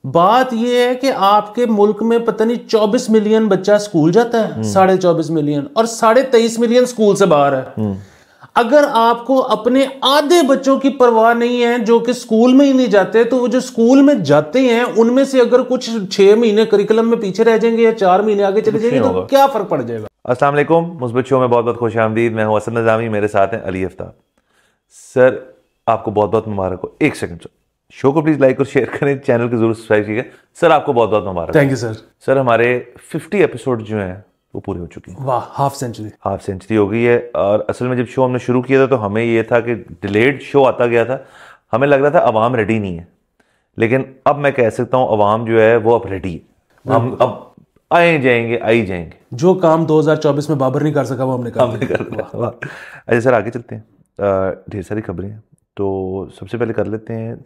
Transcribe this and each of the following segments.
बात ये है कि आपके मुल्क में पता नहीं 24 मिलियन बच्चा स्कूल जाता है, 24.5 मिलियन, और 23.5 मिलियन स्कूल से बाहर है। अगर आपको अपने आधे बच्चों की परवाह नहीं है जो कि स्कूल में ही नहीं जाते, तो वो जो स्कूल में जाते हैं उनमें से अगर कुछ 6 महीने करिकुलम में पीछे रह जाएंगे या 4 महीने आगे चले जाएंगे तो क्या फर्क पड़ जाएगा। अस्सलाम वालेकुम, मुस्बत शो में बहुत बहुत खुश आमदीद। मैं हूं असद निज़ामी, मेरे साथ हैं अली आफ्ताब। सर आपको बहुत बहुत मुबारक हो। एक सेकंड सर, शो को प्लीज लाइक और शेयर करें, चैनल को जरूर सब्सक्राइब कीजिए। सर आपको बहुत बहुत मुबारक। Thank you sir. सर हमारे 50 एपिसोड जो हैं वो पूरे हो चुके हैं। वाह, हाफ सेंचुरी हो गई है। और असल में जब शो हमने शुरू किया था तो हमें ये था कि डिलेड शो आता गया था, हमें लग रहा था अवाम रेडी नहीं है, लेकिन अब मैं कह सकता हूँ अवाम जो है वो अब रेडी है। हम अब आए जाएंगे, आई जाएंगे। जो काम 2024 में बाबर नहीं कर सका वो हमने कर दिया। अच्छा सर आगे चलते हैं, ढेर सारी खबरें हैं। तो सबसे पहले कर लेते हैं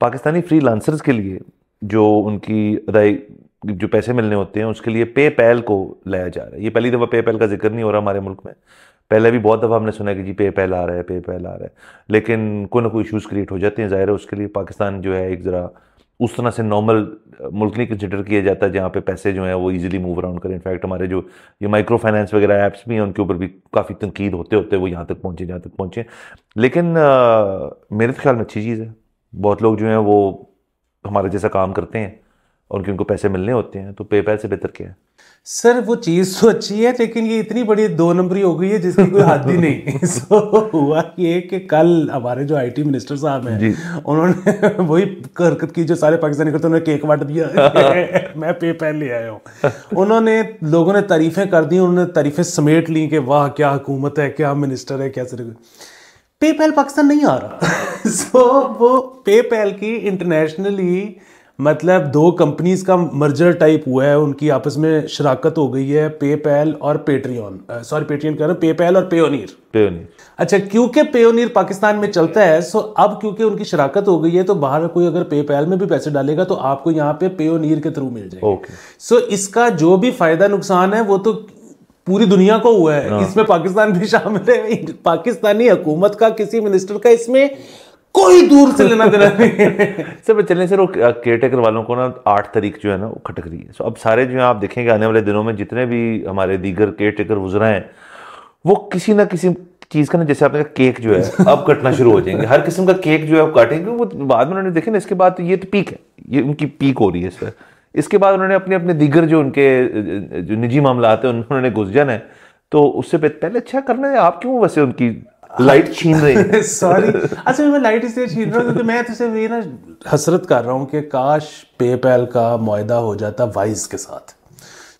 पाकिस्तानी फ्रीलांसर्स के लिए जो उनकी अदाई जो पैसे मिलने होते हैं उसके लिए पेपैल को लाया जा रहा है। ये पहली दफ़ा पेपैल का जिक्र नहीं हो रहा हमारे मुल्क में। पहले भी बहुत दफ़ा हमने सुना कि जी पेपैल आ रहा है, पेपैल आ रहा है, लेकिन कोई ना कोई इशूज़ क्रिएट हो जाते हैं। ज़ाहिर है उसके लिए पाकिस्तान जो है एक ज़रा उस तरह से नॉर्मल मुल्क नहीं कंसिडर किया जाता जहाँ पे पैसे जो हैं वो इजीली मूव अराउंड करें। इनफैक्ट हमारे जो ये माइक्रो फाइनेंस वगैरह ऐप्स भी हैं उनके ऊपर भी काफ़ी तनकीद होते होते वो यहाँ तक पहुँचे जहाँ तक पहुँचे। लेकिन मेरे ख्याल में अच्छी चीज़ है। बहुत लोग जो हैं वो हमारे जैसा काम करते हैं और उनको पैसे मिलने होते हैं, तो पेपैल से बेहतर क्या है। सर वो चीज़ तो अच्छी है, लेकिन ये इतनी बड़ी 2 नंबरी हो गई है जिसकी कोई हद ही नहीं। सो हुआ ये कि कल हमारे जो आईटी मिनिस्टर साहब हैं उन्होंने वही हरकत की जो सारे पाकिस्तानी करते, उन्होंने केक बांट दिया। मैं पेपैल ले आया हूँ। उन्होंने लोगों ने तारीफें कर दी, उन्होंने तारीफें समेट ली कि वाह क्या हुकूमत है, क्या मिनिस्टर है, क्या सर। पेपैल पाकिस्तान नहीं आ रहा। सो वो पेपैल की इंटरनेशनली मतलब 2 कंपनीज का मर्जर टाइप हुआ है, उनकी आपस में शराकत हो गई है, पेपैल और पेट्रियन कह रहा हूं, पेपैल और पेयोनीर। अच्छा, क्योंकि पेयोनीर पाकिस्तान में चलता है, सो अब क्योंकि उनकी शराकत हो गई है तो बाहर कोई अगर पेपैल में भी पैसे डालेगा तो आपको यहाँ पे पेयोनीर के थ्रू मिल जाएगा। सो इसका जो भी फायदा नुकसान है वो तो पूरी दुनिया को हुआ है, इसमें पाकिस्तान भी शामिल है। पाकिस्तानी हुकूमत का किसी मिनिस्टर का इसमें कोई दूर से लेना देना नहीं। सब चलने से केयर टेकर वालों को ना 8 तारीख जो है ना वो खटक रही है। सो अब सारे जो है आप देखेंगे आने वाले दिनों में जितने भी हमारे दीगर केयर टेकर गुजरा हैं वो किसी ना किसी चीज़ का ना, जैसे आपने केक जो है अब कटना शुरू हो जाएंगे। हर किस्म का केक जो है वो काटेंगे। वो बाद में उन्होंने देखे ना, इसके बाद तो ये तो पीक है, ये उनकी पीक हो रही है इस पर। इसके बाद उन्होंने अपने अपने दीगर जो उनके जो निजी मामला है उन्होंने घुस जाना है। तो उससे पहले अच्छा करना है। आप क्यों वैसे उनकी लाइट छीन रहे हैं? सॉरी, अच्छा मैं लाइट इसलिए छीन रहा हूँ क्योंकि मैं तो सिर्फ ये ना हसरत कर रहा हूँ कि काश पेपैल का मुआहदा हो जाता वाइज के साथ।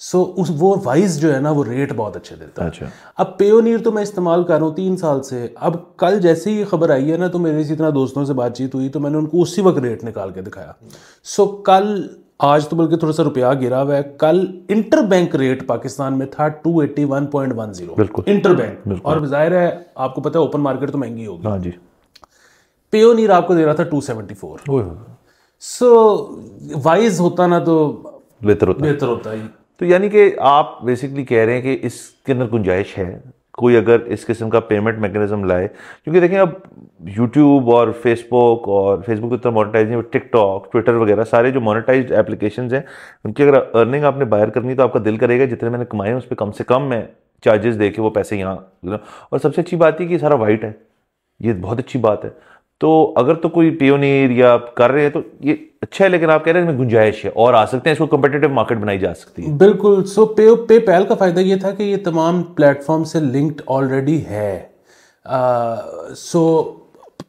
सो वो वाइज जो है ना वो रेट बहुत अच्छे देता है। अच्छा। अब पेयोनीर तो मैं इस्तेमाल कर रहा हूँ 3 साल से। अब कल जैसे ही खबर आई है ना तो मेरे इसी तरह दोस्तों से बातचीत हुई तो मैंने उनको उसी वक्त रेट निकाल के दिखाया। सो कल, आज तो बल्कि थोड़ा सा रुपया गिरा हुआ है, कल इंटर बैंक रेट पाकिस्तान में था 281.10 इंटर बैंक। और जाहिर है आपको पता है ओपन मार्केट तो महंगी होगी। हाँ जी। पेयोनीर आपको दे रहा था 274। सो वाइज होता ना तो बेहतर होता ही। तो यानी कि आप बेसिकली कह रहे हैं कि इसके अंदर गुंजाइश है, कोई अगर इस किस्म का पेमेंट मैकेनिज्म लाए। क्योंकि देखें अब यूट्यूब और फेसबुक तो इतना मोनेटाइज नहीं, टिकटॉक, ट्विटर वगैरह सारे जो मोनेटाइज्ड एप्लीकेशंस हैं उनकी अगर अर्निंग आपने बाहर करनी तो आपका दिल करेगा जितने मैंने कमाए उस पर कम से कम मैं चार्जेस दे के वो पैसे यहाँ। और सबसे अच्छी बात है कि सारा वाइट है, ये बहुत अच्छी बात है। तो अगर तो कोई पेयोनीर या कर रहे हैं तो ये अच्छा है, लेकिन आप कह रहे हैं गुंजाइश है और आ सकते हैं, इसको कम्पिटिटिव मार्केट बनाई जा सकती है। बिल्कुल। सो पेपैल का फायदा ये था कि ये तमाम प्लेटफॉर्म से लिंक्ड ऑलरेडी है। सो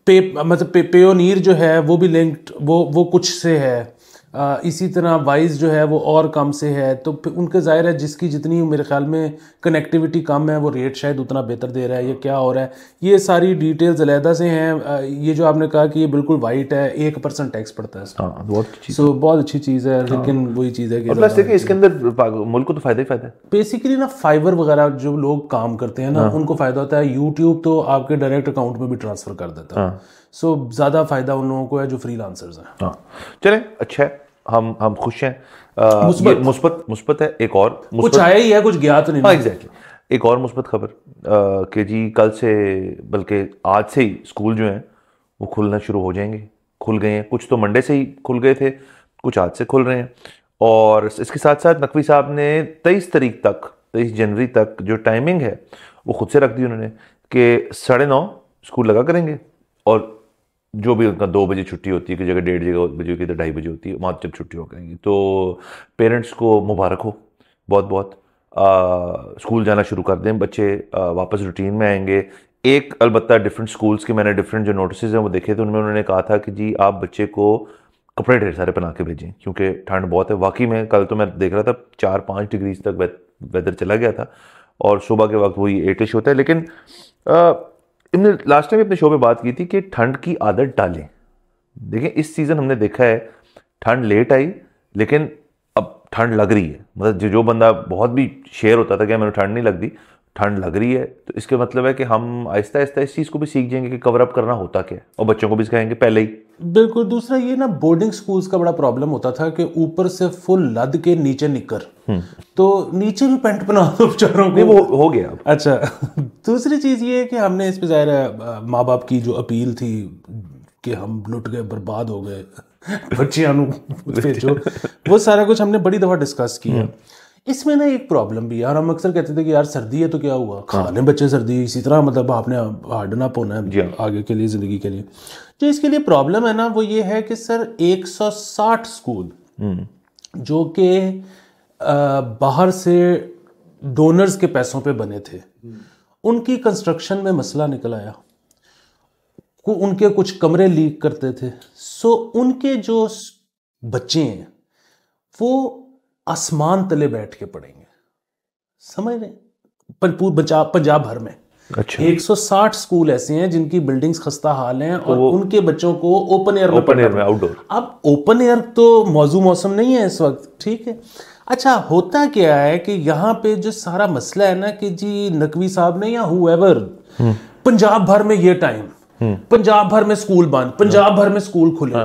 मतलब पेयोनीर जो है वो भी लिंक्ड, वो कुछ से है। इसी तरह वाइज जो है वो और कम से है। तो उनके ज़ाहिर है जिसकी जितनी मेरे ख्याल में कनेक्टिविटी कम है वो रेट शायद उतना बेहतर दे रहा है। ये क्या हो रहा है, ये सारी डिटेल्स अलहदा से हैं। ये जो आपने कहा कि ये बिल्कुल वाइट है, 1% टैक्स पड़ता है। बहुत अच्छी चीज़ है। लेकिन वही चीज़ है कि इसके अंदर मुल्क को तो फायदा ही फायदा है। बेसिकली ना फाइवर वगैरह जो लोग काम करते हैं ना उनको फ़ायदा होता है। यूट्यूब तो आपके डायरेक्ट अकाउंट में भी ट्रांसफ़र कर देता है। सो ज़्यादा फ़ायदा उन लोगों को है जो फ्रीलांसर्स हैं। चलें, अच्छा है, हम खुश हैं। मुस्बत है। एक और कुछ आया ही है, कुछ गया तो नहीं। एग्जैक्टली। एक और मुस्बत खबर कि जी कल से बल्कि आज से ही स्कूल जो हैं वो खुलना शुरू हो जाएंगे। खुल गए हैं, कुछ तो मंडे से ही खुल गए थे, कुछ आज से खुल रहे हैं। और इसके साथ साथ नकवी साहब ने 23 जनवरी तक जो टाइमिंग है वो खुद से रख दी उन्होंने कि 9:30 स्कूल लगा करेंगे, और जो भी उनका 2 बजे छुट्टी होती है, कि जगह 1:30 बजे की तो 2:30 बजे होती है, वहाँ जब छुट्टी हो करेंगी। तो पेरेंट्स को मुबारक हो बहुत बहुत, स्कूल जाना शुरू कर दें बच्चे, वापस रूटीन में आएंगे। एक अलबत्ता डिफरेंट स्कूल्स के मैंने डिफरेंट जो नोटिस हैं वो देखे थे, उनमें उन्होंने कहा था कि जी आप बच्चे को कपड़े ढेर सारे पहना के भेजें, क्योंकि ठंड बहुत है। वाकई में कल तो मैं देख रहा था 4-5 डिग्री तक वेदर चला गया था, और सुबह के वक्त वही 8-ish होता है। लेकिन इनने लास्ट टाइम अपने शो में बात की थी कि ठंड की आदत डालें। देखिए इस सीज़न हमने देखा है ठंड लेट आई, लेकिन अब ठंड लग रही है। मतलब जो बंदा बहुत भी शेयर होता था कि मैंने ठंड नहीं लगती, ठंड लग रही है, तो इसके मतलब है कि हम आहिस्ता आहिस्ता इस चीज़ को भी सीख जाएंगे कि कवर अप करना होता क्या है, और बच्चों को भी सिखाएंगे पहले ही। बिल्कुल। दूसरा ये ना, बोर्डिंग स्कूल्स का बड़ा प्रॉब्लम होता था कि ऊपर से फुल लद के नीचे निकर, तो नीचे भी पैंट पहना दो बेचारों को। वो हो गया अब। अच्छा दूसरी चीज़ ये है कि हमने इस पे ज़ाहिर है माँ बाप की जो अपील थी कि हम लुट गए, बर्बाद हो गए, बच्चियां भेजो, वो सारा कुछ हमने बड़ी दफ़ा डिस्कस किया। इसमें ना एक प्रॉब्लम भी है, और हम अक्सर कहते थे कि यार सर्दी है तो क्या हुआ, खा लें बच्चे सर्दी, इसी तरह मतलब आपने हार्डन अप होना है आगे के लिए, ज़िंदगी के लिए। जो इसके लिए प्रॉब्लम है ना वो ये है कि सर 160 स्कूल जो कि बाहर से डोनर्स के पैसों पे बने थे, उनकी कंस्ट्रक्शन में मसला निकल आया, उनके कुछ कमरे लीक करते थे। सो उनके जो बच्चे हैं वो आसमान तले बैठ के पढ़ेंगे, समझ रहे हैं, पंजाब भर में। अच्छा। 160 स्कूल ऐसे हैं जिनकी बिल्डिंग्स खस्ता हाल हैं, और उनके बच्चों को ओपन एयर में आउटडोर। अब ओपन एयर तो मौजू मौसम नहीं है इस वक्त, ठीक है। अच्छा होता क्या है कि यहाँ पे जो सारा मसला है ना कि जी नकवी साहब ने या हुएवर पंजाब भर में ये टाइम, पंजाब भर में स्कूल बंद, पंजाब भर में स्कूल खुले।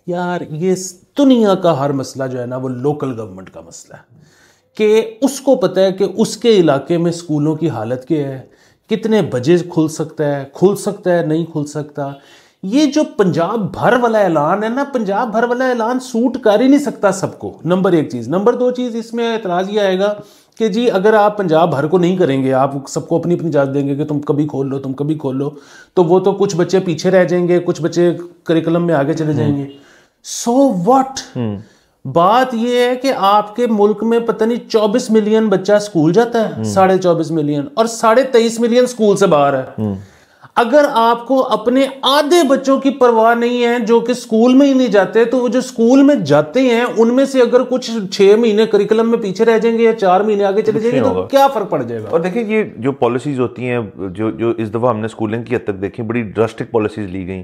यार ये दुनिया का हर मसला जो है ना वो लोकल गवर्नमेंट का मसला है, कि उसको पता है कि उसके इलाके में स्कूलों की हालत क्या है, कितने बजे खुल सकता है नहीं खुल सकता। ये जो पंजाब भर वाला ऐलान है ना, पंजाब भर वाला ऐलान सूट कर ही नहीं सकता सबको, नंबर 1 चीज़। नंबर 2 चीज़, इसमें एतराज़ ये आएगा कि जी अगर आप पंजाब भर को नहीं करेंगे, आप सबको अपनी अपनी इजाज़त देंगे कि तुम कभी खोल लो, तुम कभी खोल लो, तो वो तो कुछ बच्चे पीछे रह जाएंगे, कुछ बच्चे करिकुलम में आगे चले जाएंगे। So what? बात ये है कि आपके मुल्क में पता नहीं 24 मिलियन बच्चा स्कूल जाता है, 24.5 मिलियन, और 23.5 मिलियन स्कूल से बाहर है। अगर आपको अपने आधे बच्चों की परवाह नहीं है जो कि स्कूल में ही नहीं जाते, तो वो जो स्कूल में जाते हैं उनमें से अगर कुछ 6 महीने करिकुलम में पीछे रह जाएंगे या 4 महीने आगे चले जाएंगे तो क्या फर्क पड़ जाएगा। और देखिए ये जो पॉलिसीज होती हैं, जो इस दफ़ा हमने स्कूलिंग की हद तक देखी, बड़ी ड्रास्टिक पॉलिसीज ली गई।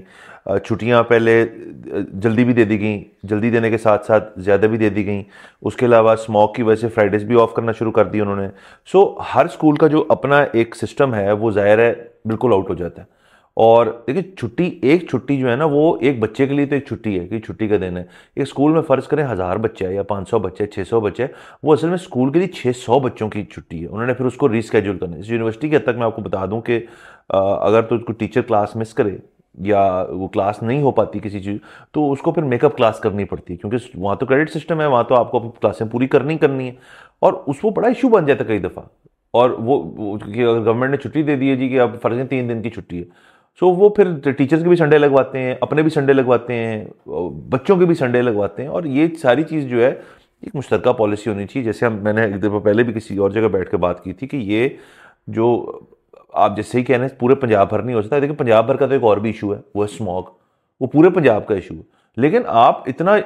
छुट्टियां पहले जल्दी भी दे दी गई, जल्दी देने के साथ साथ ज़्यादा भी दे दी गई। उसके अलावा स्मॉग की वजह से फ्राइडेज भी ऑफ करना शुरू कर दी उन्होंने। सो हर स्कूल का जो अपना एक सिस्टम है वो ज़ाहिर है बिल्कुल आउट हो जाता है। और देखिए एक छुट्टी जो है ना वो एक बच्चे के लिए तो एक छुट्टी है कि छुट्टी का दिन है। एक स्कूल में फ़र्ज़ करें 1000 बच्चे है या 500 बच्चे, 600 बच्चे, वो असल में स्कूल के लिए 600 बच्चों की छुट्टी है। उन्होंने फिर उसको रीस्केड्यूल करना है। इस यूनिवर्सिटी के हद तक मैं आपको बता दूं कि अगर तो कोई टीचर क्लास मिस करे या वो क्लास नहीं हो पाती किसी चीज़, तो उसको फिर मेकअप क्लास करनी पड़ती है, क्योंकि वहाँ तो क्रेडिट सिस्टम है, वहाँ तो आपको अपनी क्लासें पूरी करनी है। और उसको बड़ा इशू बन जाता है कई दफ़ा। और वो अगर गवर्नमेंट ने छुट्टी दे दी है जी कि अब फर्ज 3 दिन की छुट्टी है, सो वो फिर टीचर्स के भी संडे लगवाते हैं, अपने भी संडे लगवाते हैं, बच्चों के भी संडे लगवाते हैं। और ये सारी चीज़ जो है एक मुश्तरका पॉलिसी होनी चाहिए। जैसे मैंने एक दफ़ा पहले भी किसी और जगह बैठ के बात की थी कि ये जो आप जैसे ही कह रहे हैं पूरे पंजाब भर नहीं हो सकता। देखिए पंजाब भर का तो एक और भी इशू है, वो है स्मॉग, वो पूरे पंजाब का इशू है। लेकिन आप इतना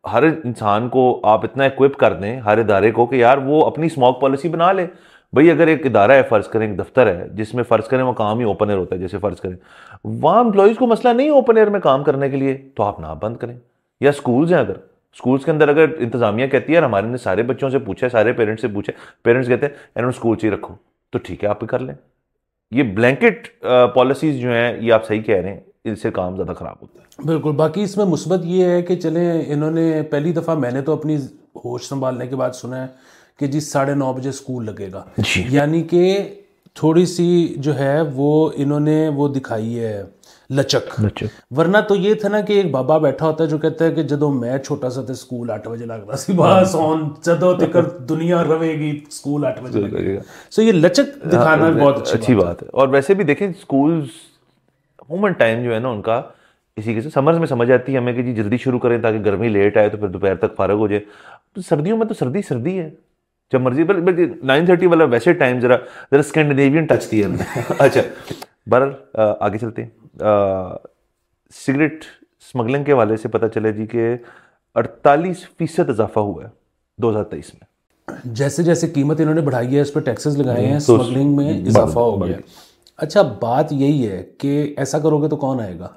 हर इंसान को आप इतना इक्विप कर दें, हर इदारे को, कि यार वो अपनी स्मॉग पॉलिसी बना ले। भाई अगर एक इदारा है, फ़र्ज़ करें एक दफ्तर है जिसमें फ़र्ज़ करें वो काम ही ओपन एयर होता है, जैसे फ़र्ज़ करें वहाँ एम्प्लॉयज़ को मसला नहीं ओपन एयर में काम करने के लिए, तो आप ना बंद करें। या स्कूल्स हैं, अगर स्कूल्स के अंदर अगर इंतज़ामिया कहती है यार हमारे ने सारे बच्चों से पूछा है, सारे पेरेंट्स से पूछे, पेरेंट्स कहते हैं इन्होंने स्कूल से ही रखो, तो ठीक है आप भी कर लें। ये ब्लैंकेट पॉलिसीज़ जो हैं ये आप सही कह रहे हैं, इससे काम ज़्यादा ख़राब होता है। बिल्कुल। बाकी इसमें मुस्बत ये है कि चलें, इन्होंने पहली दफ़ा, मैंने तो अपनी होश संभालने के बाद सुना है कि जी 9:30 बजे स्कूल लगेगा, यानी कि थोड़ी सी जो है वो इन्होंने वो दिखाई है लचक। वरना तो ये था ना कि एक बाबा बैठा होता है जो कहता है कि जदों मैं छोटा सा थे स्कूल 8 बजे लगता सी बस ऑन जदों तक दुनिया रवेगी स्कूल 8 बजे लगेगा। सो ये लचक दिखाना बहुत अच्छी बात है। और वैसे भी देखें स्कूल्स अमूमन टाइम जो है ना उनका इसी के से समर्स में समझ आती है हमें कि जी जल्दी शुरू करें ताकि गर्मी लेट आए तो फिर दोपहर तक फारग हो जाए। तो सर्दियों में तो सर्दी है जब मर्जी, बल्कि 9:30 वाला वैसे टाइम जरा स्कैंडिनेवियन टच दिया हमने। अच्छा बहरहाल आगे चलते हैं। सिगरेट स्मगलिंग के वाले से पता चला जी कि 48% इजाफा हुआ है 2023 में। जैसे जैसे कीमत इन्होंने बढ़ाई है इस पर टैक्सेस लगाए हैं, स्मगलिंग में इजाफा हो गया। अच्छा बात यही है कि ऐसा करोगे तो कौन आएगा।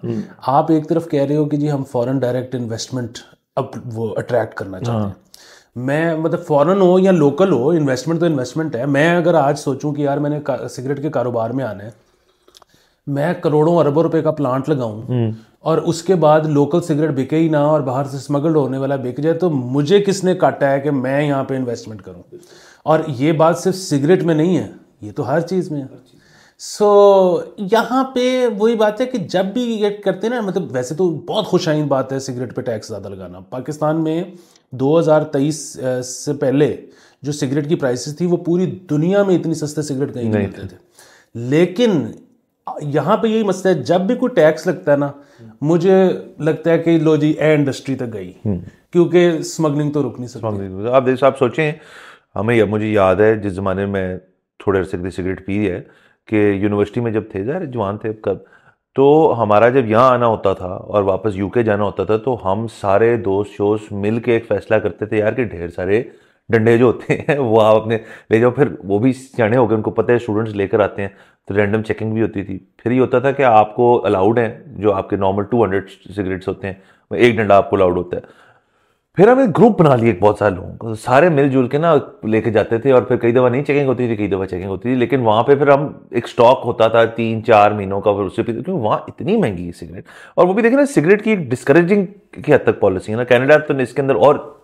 आप एक तरफ कह रहे हो कि जी हम फॉरेन डायरेक्ट इन्वेस्टमेंट अब वो अट्रैक्ट करना चाहते हैं। मैं मतलब फॉरेन हो या लोकल हो, इन्वेस्टमेंट तो इन्वेस्टमेंट है। मैं अगर आज सोचूं कि यार मैंने सिगरेट के कारोबार में आना है, मैं करोड़ों अरबों रुपए का प्लांट लगाऊं और उसके बाद लोकल सिगरेट बिके ही ना और बाहर से स्मगल्ड होने वाला बिक जाए, तो मुझे किसने काटा है कि मैं यहाँ पे इन्वेस्टमेंट करूँ। और ये बात सिर्फ सिगरेट में नहीं है, ये तो हर चीज़ में है। सो यहाँ पे वही बात है कि जब भी ये करते हैं ना, मतलब वैसे तो बहुत खुशाइन बात है सिगरेट पे टैक्स ज़्यादा लगाना। पाकिस्तान में 2023 से पहले जो सिगरेट की प्राइसेस थी वो पूरी दुनिया में इतनी सस्ते सिगरेट कहीं नहीं मिलते थे। लेकिन यहाँ पे यही मसला है, जब भी कोई टैक्स लगता है ना, मुझे लगता है कि लो जी ए इंडस्ट्री तक गई, क्योंकि स्मगलिंग तो रुक नहीं सकती। आप सोचें, हमें मुझे याद है जिस ज़माने में थोड़े अरसे सिगरेट पी है कि यूनिवर्सिटी में जब थे ज़रा जवान थे कब, तो हमारा जब यहाँ आना होता था और वापस यूके जाना होता था तो हम सारे दोस्त मिल के एक फ़ैसला करते थे यार कि ढेर सारे डंडे जो होते हैं वो आप अपने ले जाओ। फिर वो भी सियाने हो गए, उनको पता है स्टूडेंट्स लेकर आते हैं, तो रैंडम चेकिंग भी होती थी। फिर ये होता था कि आपको अलाउड है जो आपके नॉर्मल 200 सिगरेट्स होते हैं, एक डंडा आपको अलाउड होता है। फिर हमने ग्रुप बना लिए बहुत सारे लोगों को, सारे मिलजुल के ना लेके जाते थे और फिर कई दफ़ा नहीं चेकिंग होती थी, कई दफ़ा चेकिंग होती थी। लेकिन वहाँ पे फिर हम एक स्टॉक होता था 3-4 महीनों का, फिर उससे क्योंकि वहाँ इतनी महंगी है सिगरेट। और वो भी देखें ना, सिगरेट की एक डिस्करेजिंग की हद तक पॉलिसी है ना। कनाडा तो इसके अंदर और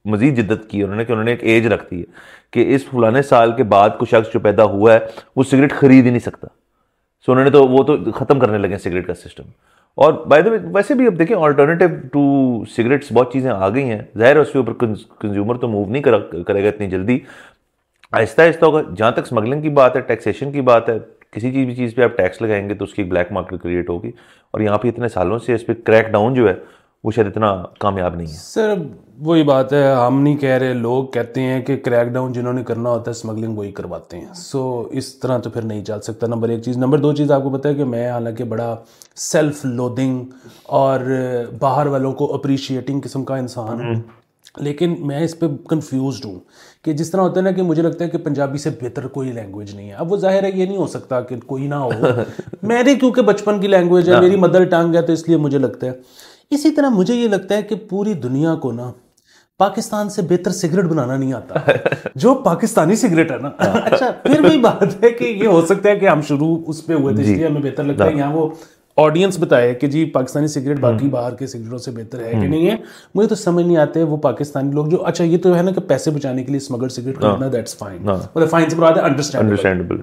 मजीद जिद्दत की उन्होंने कि उन्होंने एक एज रख दी है कि इस फलाने साल के बाद कोई शख्स जो पैदा हुआ है वो सिगरेट खरीद ही नहीं सकता। सो उन्होंने तो वो तो ख़त्म करने लगे सिगरेट का सिस्टम। और बाय द वे वैसे भी अब देखें ऑल्टरनेटिव टू सिगरेट्स बहुत चीज़ें आ गई हैं। ज़ाहिर है उसके ऊपर कंज्यूमर तो मूव नहीं करेगा इतनी जल्दी, आहिस्ता आहिस्ता होगा। जहाँ तक स्मगलिंग की बात है, टैक्सेशन की बात है, किसी भी चीज़ पे आप टैक्स लगाएंगे तो उसकी एक ब्लैक मार्केट क्रिएट होगी। और यहाँ पे इतने सालों से इस पर क्रैक डाउन जो है वो शायद इतना कामयाब नहीं है। सर वही बात है, हम नहीं कह रहे, लोग कहते हैं कि क्रैकडाउन जिन्होंने करना होता है स्मगलिंग वही करवाते हैं। सो इस तरह तो फिर नहीं चल सकता, नंबर एक चीज़। नंबर दो चीज़ आपको पता है कि मैं हालांकि बड़ा सेल्फ लोदिंग और बाहर वालों को अप्रिशिएटिंग किस्म का इंसान हूँ, लेकिन मैं इस पर कन्फ्यूज्ड हूँ कि जिस तरह होता है ना कि मुझे लगता है कि पंजाबी से बेहतर कोई लैंग्वेज नहीं है। अब वो जाहिर है ये नहीं हो सकता कि कोई ना हो, मेरी क्योंकि बचपन की लैंग्वेज है, मेरी मदर टंग है, तो इसलिए मुझे लगता है। इसी तरह मुझे ये लगता है कि पूरी दुनिया को ना पाकिस्तान से बेहतर सिगरेट बनाना नहीं आता जो पाकिस्तानी सिगरेट है ना। अच्छा फिर भी बात है कि ये हो सकता है कि हम शुरू उस पे हुए थे इसलिए हमें बेहतर लगता है। यहाँ वो ऑडियंस बताए कि जी पाकिस्तानी सिगरेट बाकी बाहर के सिगरेटों से बेहतर है कि नहीं है, मुझे तो समझ नहीं आते वो पाकिस्तानी लोग जो, अच्छा ये तो है ना कि पैसे बचाने के लिए स्मगल्ड सिगरेट खरीदना, दैट्स फाइन, मतलब फाइन से बात है अंडरस्टैंडेबल।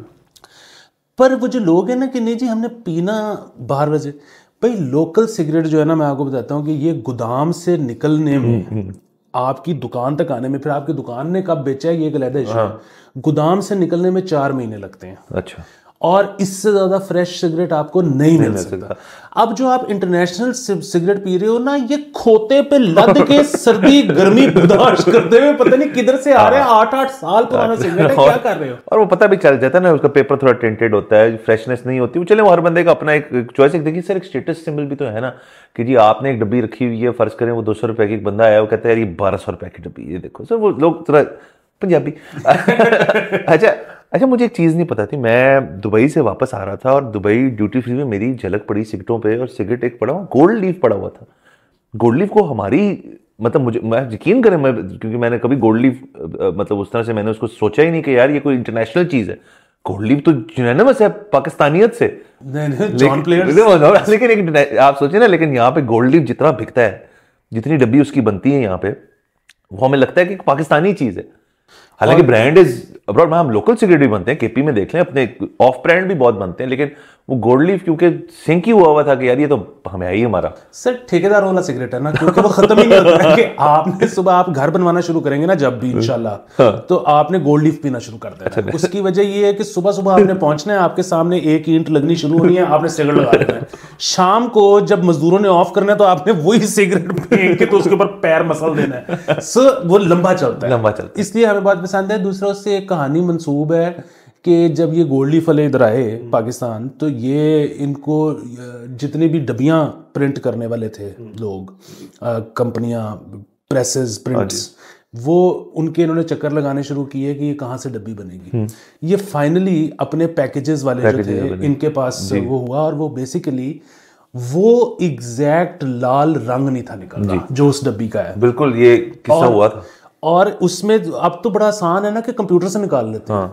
पर वो जो लोग हैं ना कि नहीं जी हमने पीना 12 बजे, भाई लोकल सिगरेट जो है ना, मैं आपको बताता हूँ कि ये गोदाम से निकलने में, आपकी दुकान तक आने में, फिर आपकी दुकान ने कब बेचा है ये एक अलग इशू है, गोदाम से निकलने में 4 महीने लगते हैं। अच्छा, और इससे ज़्यादा फ्रेश सिगरेट आपको नहीं मिल सकता। अब जो आप इंटरनेशनल सिगरेट पी रहे हो ना, ये खोते पे लद के सर्दी गर्मी बर्दाश्त करते हुए पता नहीं किधर से आ रहे हैं, 8-8 साल पुराना सिगरेट है, क्या कर रहे हो। और वो पता भी चल जाता है ना, उसका पेपर थोड़ा टेंटेड होता है, फ्रेशनेस नहीं होती। वो चले वो हर बंदे का अपना एक चॉइस है। देखिए सर, एक स्टेटस सिंबल भी तो है ना कि जी आपने एक डब्बी रखी हुई है, फर्ज करें वो 200 रुपए की, एक बंदा आया वो कहता है यार ये 1200 रुपए की डब्बी, ये देखो सर। वो लोग थोड़ा पंजाबी अच्छा मुझे एक चीज़ नहीं पता थी। मैं दुबई से वापस आ रहा था और दुबई ड्यूटी फ्री में मेरी झलक पड़ी सिगरेटों पे, और सिगरेट एक पड़ा हुआ गोल्ड लीफ पड़ा हुआ था। गोल्ड लीफ को हमारी मतलब मुझे, मैं यकीन करें, मैं क्योंकि मैंने कभी गोल्ड लीफ मतलब उस तरह से मैंने उसको सोचा ही नहीं कि यार ये कोई इंटरनेशनल चीज़ है। गोल्ड लीफ तो यूनानिमस है पाकिस्तानियत से, लेकिन एक आप सोचिए ना, लेकिन यहाँ पे गोल्ड लीफ जितना बिकता है, जितनी डब्बी उसकी बनती है यहाँ पे, वो हमें लगता है कि पाकिस्तानी चीज़ है। हालांकि ब्रांड इज अब्रॉड में, हम लोकल सिगरेट भी बनते हैं, केपी में देख लें, अपने ऑफ ब्रांड भी बहुत बनते हैं, लेकिन वो गोल्ड लीफ क्योंकि सिंक ही हुआ था कि यार ये तो हमें आई हमारा। सर ठेकेदार वाला सिगरेट है ना, क्योंकि वो खत्म ही नहीं होता है कि आपने सुबह आप घर बनवाना शुरू करेंगे ना जब भी इंशाल्लाह, तो आपने गोल्ड लीफ पीना शुरू कर देना है। उसकी वजह ये है कि सुबह सुबह आपने पहुंचना है, आपके सामने एक ईंट लगनी शुरू होनी है, आपने सिगरेट लगा देना है। शाम को जब मजदूरों ने ऑफ करना है तो आपने वही सिगरेट फेंक के तो उसके ऊपर पैर मसल देना है। सो वो लंबा चलता है, इसलिए हमें बात पसंद है। दूसरा उससे एक कहानी मंसूब है कि जब ये गोल्ड लीफ वाले इधर आए पाकिस्तान, तो ये इनको जितने भी डबियां प्रिंट करने वाले थे लोग, कंपनियां, प्रेसेस, प्रिंट्स, वो उनके इन्होंने चक्कर लगाने शुरू किए कि ये कहाँ से डब्बी बनेगी। ये फाइनली अपने पैकेजेस वाले जो थे इनके पास वो हुआ, और वो बेसिकली वो एग्जैक्ट लाल रंग नहीं था निकल रहा जो उस डब्बी का है। बिल्कुल ये किस्सा हुआ था। और उसमें अब तो बड़ा आसान है ना कि कंप्यूटर से निकाल लेते हैं।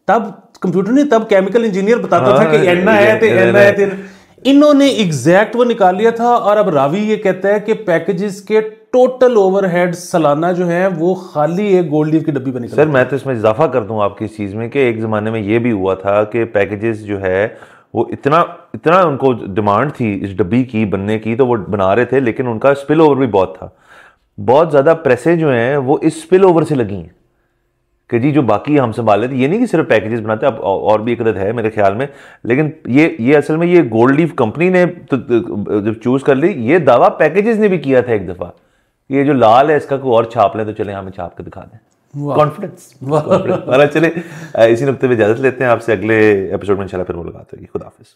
तब कंप्यूटर नहीं, तब केमिकल इंजीनियर बताता था कि एना है तो एना है तो इन्होंने एग्जैक्ट वो निकाल लिया था। और अब रावी ये कहता है कि पैकेजेस के टोटल ओवरहेड सालाना जो है वो खाली एक गोल्ड लीफ की डब्बी पर निकल। सर मैं तो इसमें इजाफा कर दूं आपकी इस चीज में कि एक जमाने में ये भी हुआ था कि पैकेजेस जो है वो इतना उनको डिमांड थी इस डब्बी की बनने की, तो वो बना रहे थे, लेकिन उनका स्पिल ओवर भी बहुत था। बहुत ज्यादा प्रेसें जो हैं वो इस स्पिल ओवर से लगी हैं कि जी जो बाकी हम संभाल लेते। ये नहीं कि सिर्फ पैकेजेस बनाते, अब और भी एक अदद है मेरे ख्याल में, लेकिन ये असल में ये गोल्ड लीफ कंपनी ने तो जब चूज कर ली, ये दावा पैकेजेस ने भी किया था एक दफा, ये जो लाल है इसका कोई और छाप लें तो चले हमें छाप के दिखा दें। कॉन्फिडेंस। चले इसी नुक्ते पे इजाजत लेते हैं आपसे, अगले एपिसोड में इंशाल्लाह फिर मुलाकात होगी। खुदा हाफिज।